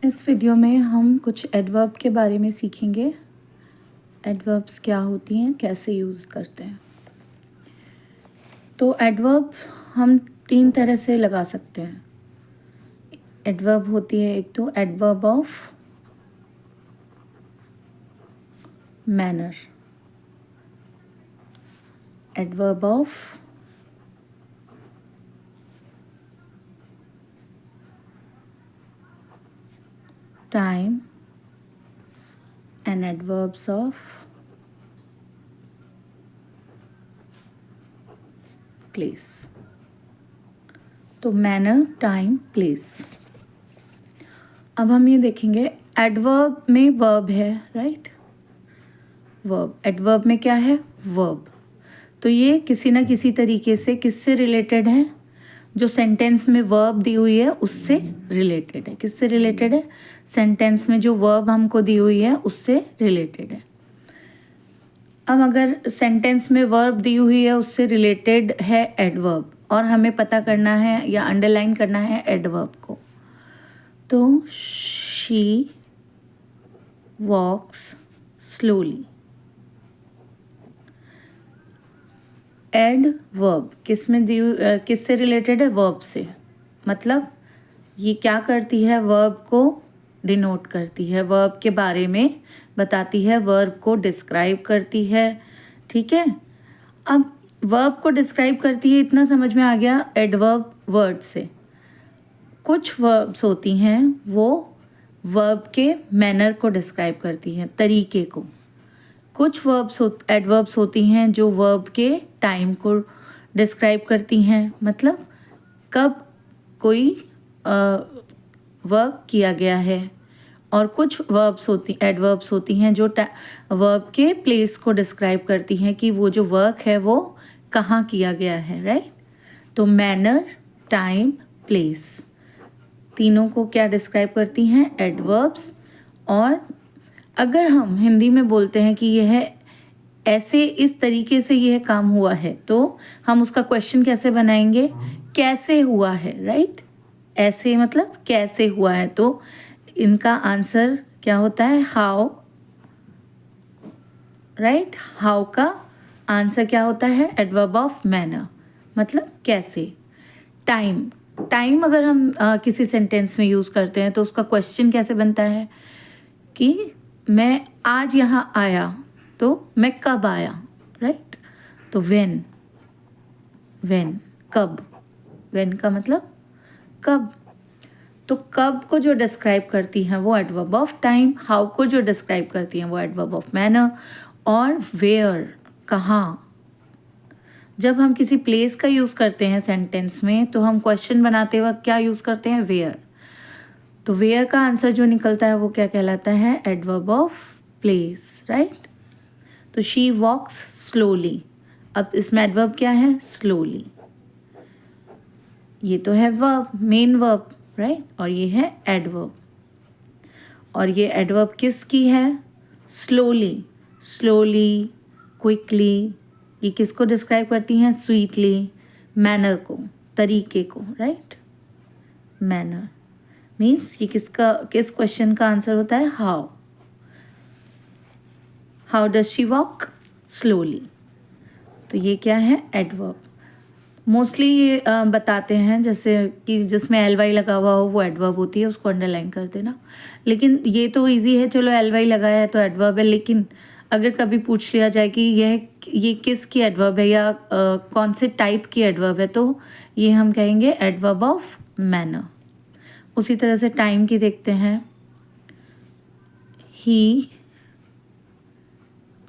इस वीडियो में हम कुछ एडवर्ब के बारे में सीखेंगे। एडवर्ब्स क्या होती हैं, कैसे यूज़ करते हैं। तो एडवर्ब हम 3 तरह से लगा सकते हैं। एडवर्ब होती है एक तो adverb of manner, adverb of time and adverbs of place. तो मैनर, टाइम, प्लेस। अब हम ये देखेंगे एडवर्ब में वर्ब है, राइट। वर्ब, एडवर्ब में क्या है, वर्ब। तो ये किसी ना किसी तरीके से किससे रिलेटेड है, जो सेंटेंस में वर्ब दी हुई है उससे रिलेटेड है। किससे रिलेटेड है, सेंटेंस में जो वर्ब हमको दी हुई है उससे रिलेटेड है। अब अगर सेंटेंस में वर्ब दी हुई है उससे रिलेटेड है एडवर्ब, और हमें पता करना है या अंडरलाइन करना है एडवर्ब को, तो शी वॉक्स स्लोली। एडवर्ब किस में दी, किससे रिलेटेड है, वर्ब से। मतलब ये क्या करती है, वर्ब को डिनोट करती है, वर्ब के बारे में बताती है, वर्ब को डिस्क्राइब करती है। ठीक है, अब वर्ब को डिस्क्राइब करती है, इतना समझ में आ गया एडवर्ब वर्ड से। कुछ वर्ब्स होती हैं वो वर्ब के मैनर को डिस्क्राइब करती हैं, तरीके को। कुछ वर्ब्स एडवर्ब्स होती हैं जो वर्ब के टाइम को डिस्क्राइब करती हैं, मतलब कब कोई वर्क किया गया है। और कुछ एडवर्ब्स होती हैं जो वर्ब के प्लेस को डिस्क्राइब करती हैं कि वो जो वर्क है वो कहाँ किया गया है, राइट। तो मैनर, टाइम, प्लेस, तीनों को क्या डिस्क्राइब करती हैं, एडवर्ब्स। और अगर हम हिंदी में बोलते हैं कि यह ऐसे इस तरीके से यह काम हुआ है, तो हम उसका क्वेश्चन कैसे बनाएंगे, कैसे हुआ है, राइट। ऐसे मतलब कैसे हुआ है, तो इनका आंसर क्या होता है, हाउ, राइट। हाउ का आंसर क्या होता है, एडवर्ब ऑफ मैनर, मतलब कैसे। टाइम, टाइम अगर हम किसी सेंटेंस में यूज़ करते हैं तो उसका क्वेश्चन कैसे बनता है कि मैं आज यहाँ आया, तो मैं कब आया, राइट। तो व्हेन, कब, व्हेन का मतलब कब। तो कब को जो डिस्क्राइब करती हैं वो एडवर्ब ऑफ टाइम, हाउ को जो डिस्क्राइब करती हैं वो एडवर्ब ऑफ मैनर, और वेयर, कहाँ। जब हम किसी प्लेस का यूज़ करते हैं सेंटेंस में तो हम क्वेश्चन बनाते वक्त क्या यूज़ करते हैं, वेयर। तो वेयर का आंसर जो निकलता है वो क्या कहलाता है, एडवर्ब ऑफ प्लेस, राइट। तो शी वॉक्स स्लोली, अब इसमें एडवर्ब क्या है, स्लोली। ये तो है वर्ब, मेन वर्ब, राइट। और ये है एडवर्ब, और ये एडवर्ब किसकी है, स्लोली। स्लोली, क्विकली, ये किसको डिस्क्राइब करती हैं, स्वीटली, मैनर को, तरीके को, राइट। मैनर मीन्स ये किस क्वेश्चन का आंसर होता है, how. How does she walk slowly. तो ये क्या है, एडवर्ब। मोस्टली ये बताते हैं जैसे कि जिसमें एल वाई लगा हुआ हो वो एडवर्ब होती है, उसको अंडरलाइन कर देना। लेकिन ये तो इजी है, चलो एल वाई लगाया है तो एडवर्ब है। लेकिन अगर कभी पूछ लिया जाए कि ये किसकी एडवर्ब है या कौन से टाइप की एडवर्ब है, तो ये हम कहेंगे एडवर्ब ऑफ मैनर। उसी तरह से टाइम की देखते हैं, ही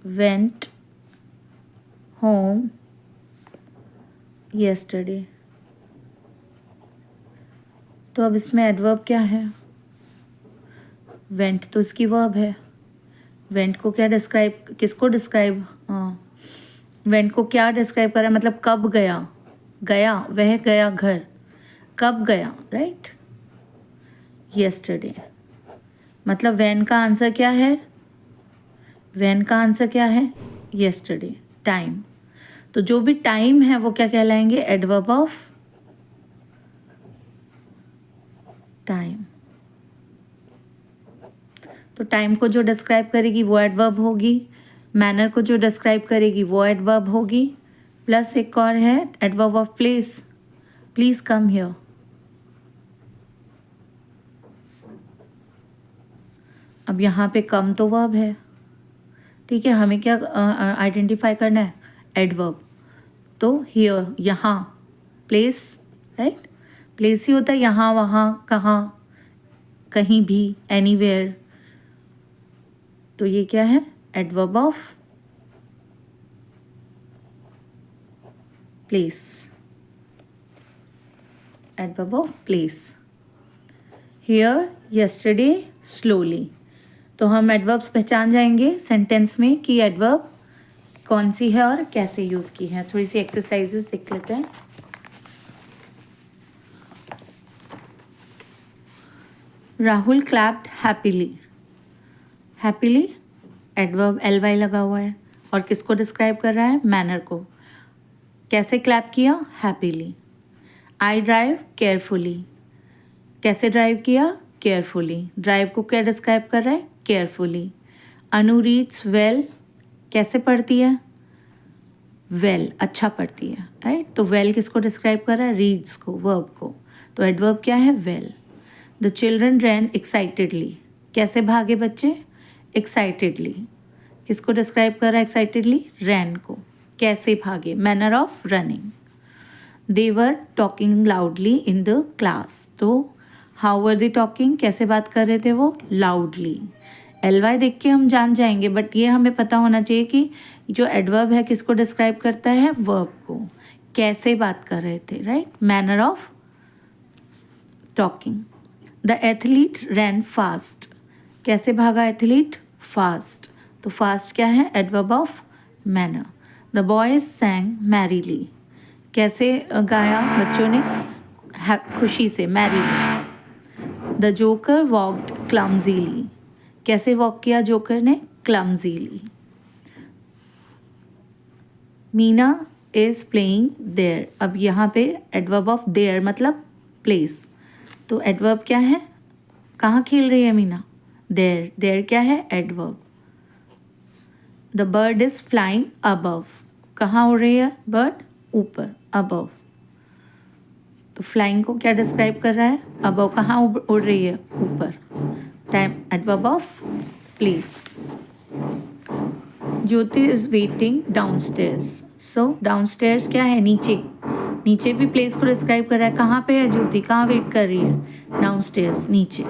वेंट होम yesterday। तो अब इसमें एडवर्ब क्या है, वेंट तो इसकी वर्ब है। वेंट को क्या डिस्क्राइब, किसको डिस्क्राइब, वेंट को क्या डिस्क्राइब कर रहा है, मतलब कब गया, गया, वह गया घर, कब गया, राइट। yesterday, मतलब वैन का आंसर क्या है, वैन का आंसर क्या है, yesterday, टाइम। तो जो भी टाइम है वो क्या कहलाएंगे, एडवर्ब ऑफ टाइम। तो टाइम को जो डिस्क्राइब करेगी वो एडवर्ब होगी, मैनर को जो डिस्क्राइब करेगी वो एडवर्ब होगी, प्लस एक और है adverb of place, please come here. अब यहाँ पे कम तो वर्ब है, ठीक है, हमें क्या आइडेंटिफाई करना है, एडवर्ब। तो हियर यहाँ, प्लेस, राइट, प्लेस ही होता है यहाँ वहाँ कहाँ, कहीं भी, एनीवेयर। तो ये क्या है, adverb of place, adverb of place. Here, yesterday, slowly. तो हम एडवर्ब्स पहचान जाएंगे सेंटेंस में कि एडवर्ब कौन सी है और कैसे यूज की है। थोड़ी सी एक्सरसाइजेस देख लेते हैं। Rahul clapped happily, happily adverb ly लगा हुआ है और किसको डिस्क्राइब कर रहा है, मैनर को। कैसे क्लैप किया, हैप्पीली। आई ड्राइव केयरफुली, कैसे ड्राइव किया, केयरफुली। ड्राइव को क्या डिस्क्राइब कर रहा है, केयरफुली। अनु रीड्स वेल, कैसे पढ़ती है, वेल, अच्छा पढ़ती है, राइट। तो वेल किसको डिस्क्राइब कर रहा है, रीड्स को, वर्ब को। तो एडवर्ब क्या है, well. The children ran excitedly, कैसे भागे बच्चे, एक्साइटेडली। किसको डिस्क्राइब कर रहा है, एक्साइटेडली, रैन को। कैसे भागे, manner of running. They were talking loudly in the class, तो हाउ वर दे टॉकिंग, कैसे बात कर रहे थे वो, लाउडली। ly देख के हम जान जाएंगे, बट ये हमें पता होना चाहिए कि जो एडवर्ब है किसको डिस्क्राइब करता है, वर्ब को। कैसे बात कर रहे थे, right, manner of talking. The athlete ran fast, कैसे भागा एथलीट, फास्ट। तो फास्ट क्या है, adverb of manner. The boys sang merrily, कैसे गाया बच्चों ने, खुशी से, merrily. The joker walked clumsily, कैसे वॉक किया जोकर ने, clumsily. Meena is playing there, अब यहाँ पे एडवर्ब ऑफ देयर मतलब प्लेस। तो एडवर्ब क्या है, कहाँ खेल रही है मीना, देयर। देयर क्या है, adverb. The bird is flying above, कहाँ उड़ रही है बर्ड, ऊपर, अबव। तो फ्लाइंग को क्या डिस्क्राइब कर रहा है, अबव, कहाँ उड़ रही है, ऊपर, time, adverb of place. Jyoti is waiting downstairs, so downstairs क्या है, नीचे, नीचे भी प्लेस को डिस्क्राइब कर रहा है, कहाँ पे है ज्योति, कहाँ वेट कर रही है, डाउनस्टेयर्स, नीचे।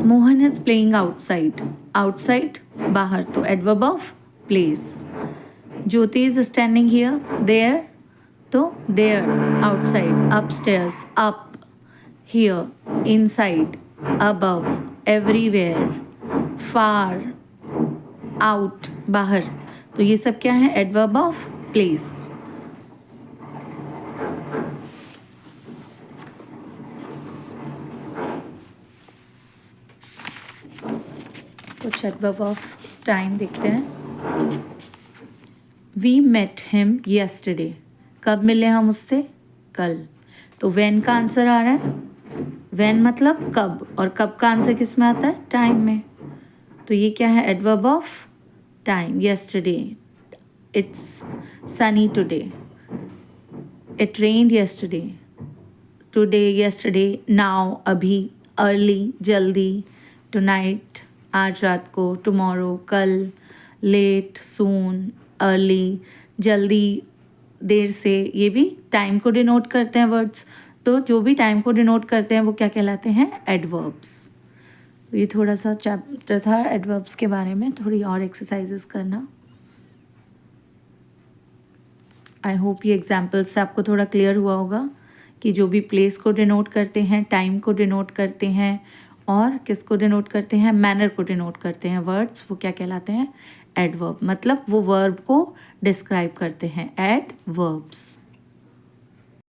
Mohan is playing outside, outside बाहर, तो adverb of place. Jyoti is standing here, there, तो there, outside, upstairs, up, here, inside, above, everywhere, far, out, बाहर। तो ये सब क्या है, एडवर्ब ऑफ प्लेस। कुछ एडवर्ब ऑफ टाइम देखते हैं। वी मेट हिम येस्टरडे, कब मिले हम उससे, कल। तो व्हेन का आंसर आ रहा है, व्हेन मतलब कब, और कब का आंसर किस में आता है, टाइम में। तो ये क्या है, adverb of time, yesterday. It's Sunny today, it rained yesterday, today, yesterday, now, अभी, अर्ली, जल्दी, टुनाइट, आज रात को, टुमारो, कल, लेट, सून, अर्ली, जल्दी, देर से। ये भी टाइम को डिनोट करते हैं वर्ड्स। तो जो भी टाइम को डिनोट करते हैं वो क्या कहलाते हैं, एडवर्ब्स। तो ये थोड़ा सा चैप्टर था एडवर्ब्स के बारे में, थोड़ी और एक्सरसाइजेस करना। आई होप ये एग्जाम्पल्स से आपको थोड़ा क्लियर हुआ होगा कि जो भी प्लेस को डिनोट करते हैं, टाइम को डिनोट करते हैं और किसको डिनोट करते हैं, मैनर को डिनोट करते हैं वर्ड्स, वो क्या कहलाते हैं, एडवर्ब। मतलब वो वर्ब को डिस्क्राइब करते हैं, एडवर्ब्स।